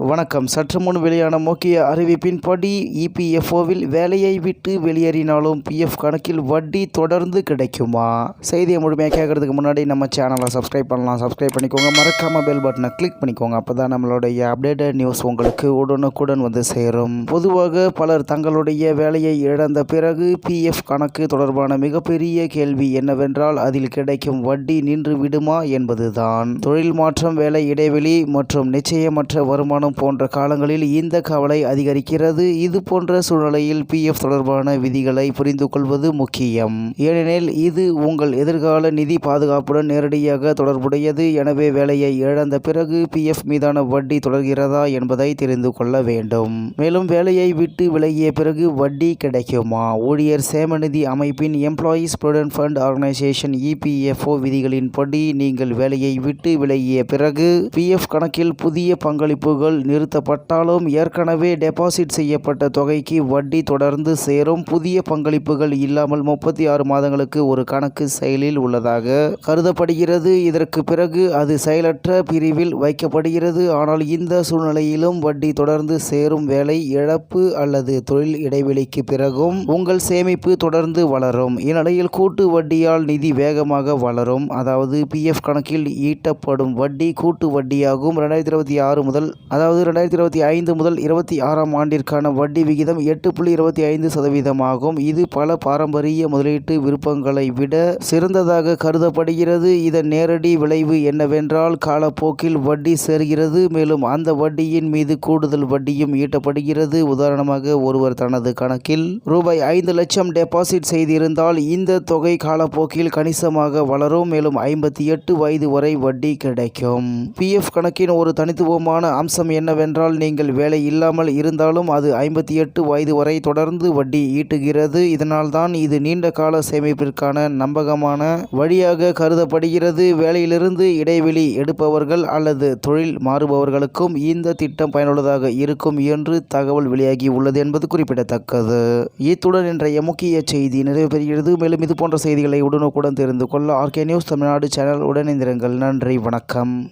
வணக்கம். சற்று முன் வெளியான முக்கிய அறிவிப்பின்படி இபிஎஃப்ஓவில் வேலையை விட்டு வெளியேறினாலும் பிஎஃப் கணக்கில் வட்டி தொடர்ந்து கிடைக்குமா? செய்தியை முழுமையாக கேட்கறதுக்கு முன்னாடி நம்ம சேனலை சப்ஸ்கிரைப் பண்ணலாம். சப்ஸ்கிரைப் பண்ணிக்கோங்க. மறக்காம பெல் பட்டனை கிளிக் பண்ணிக்கோங்க. அப்பதான் நம்மளுடைய அப்டேட்டட் நியூஸ் உங்களுக்கு உடனுக்குடன் வந்து சேரும். பொதுவாக பலர் தங்களுடைய வேலையை இழந்த பிறகு பிஎஃப் கணக்கு தொடர்பான மிகப்பெரிய கேள்வி என்னவென்றால் அதில் கிடைக்கும் வட்டி நின்று விடுமா என்பதுதான். தொழில் மாற்றம், வேலை இடைவெளி மற்றும் நிச்சயமற்ற வருமானம் போன்ற காலங்களில் இந்த கவலை அதிகரிக்கிறது. இது போன்ற சூழ்நிலையில் பிஎஃப் தொடர்பான விதிகளை புரிந்து கொள்வது முக்கியம். ஏனெனில் இது உங்கள் எதிர்கால நிதி பாதுகாப்புடன் நேரடியாக தொடர்புடையது. எனவே வேலையை இழந்த பிறகு பிஎஃப் மீதான வட்டி தொடர்கிறதா என்பதை தெரிந்து கொள்ள வேண்டும். மேலும் வேலையை விட்டு விலகிய பிறகு வட்டி கிடைக்குமா? ஊழியர் சேம நிதி அமைப்பின் employees provident fund organisation EPFO விதிகளின்படி நீங்கள் வேலையை விட்டு விலகிய பிறகு பிஎஃப் கணக்கில் புதிய பங்களிப்புகள் நிறுத்தப்பட்டாலும் ஏற்கனவே டெபாசிட் செய்யப்பட்ட தொகைக்கு வட்டி தொடர்ந்து சேரும். புதிய பங்களிப்புகள் இல்லாமல் 36 மாதங்களுக்கு ஒரு கணக்கு செயலில் உள்ளதாக கருதப்படுகிறது. இதற்கு பிறகு அது செயலற்ற பிரிவில் வைக்கப்படுகிறது. ஆனால் இந்த சூழ்நிலையிலும் வட்டி தொடர்ந்து சேரும். வேலை இழப்பு அல்லது தொழில் இடைவெளிக்கு பிறகும் உங்கள் சேமிப்பு தொடர்ந்து வளரும். இந்நிலையில் கூட்டு வட்டியால் நிதி வேகமாக வளரும். அதாவது பிஎஃப் கணக்கில் ஈட்டப்படும் வட்டி கூட்டு வட்டியாகும். 2025 முதல் 26ஆம் ஆண்டிற்கான வட்டி விகிதம் 8.25% ஆகும். இது பல பாரம்பரிய முதலீட்டு விருப்பங்களை விட சிறந்ததாக கருதப்படுகிறது. இதன் நேரடி விளைவு என்னவென்றால் காலப்போக்கில் வட்டி சேர்கிறது. மேலும் அந்த வட்டியின் மீது கூடுதல் வட்டியும் ஈட்டப்படுகிறது. உதாரணமாக, ஒருவர் தனது கணக்கில் ரூபாய் 5 லட்சம் டெபாசிட் செய்திருந்தால் இந்த தொகை காலப்போக்கில் கணிசமாக வளரும். மேலும் 58 வயது வரை வட்டி கிடைக்கும். பிஎஃப் கணக்கின் ஒரு தனித்துவமான அம்சம் என்னவென்றால் நீங்கள் வேலை இல்லாமல் இருந்தாலும் அது 58 வயது வரை தொடர்ந்து வட்டி ஈட்டுகிறது. இதனால்தான் இது நீண்ட கால சேமிப்பிற்கான நம்பகமான வழியாக கருதப்படுகிறது. வேலையிலிருந்து இடைவெளி எடுப்பவர்கள் அல்லது தொழில் மாறுபவர்களுக்கும் இந்த திட்டம் பயனுள்ளதாக இருக்கும் என்று தகவல் வெளியாகி உள்ளது என்பது குறிப்பிடத்தக்கது. இத்துடன் இன்றைய முக்கிய செய்தி நிறைவு பெறுகிறது. மேலும் இது போன்ற செய்திகளை உடனுக்குடன் தெரிந்து கொள்ள ஆர்கே நியூஸ் தமிழ்நாடு சேனல் உடன் இணைந்திருங்கள். நன்றி, வணக்கம்.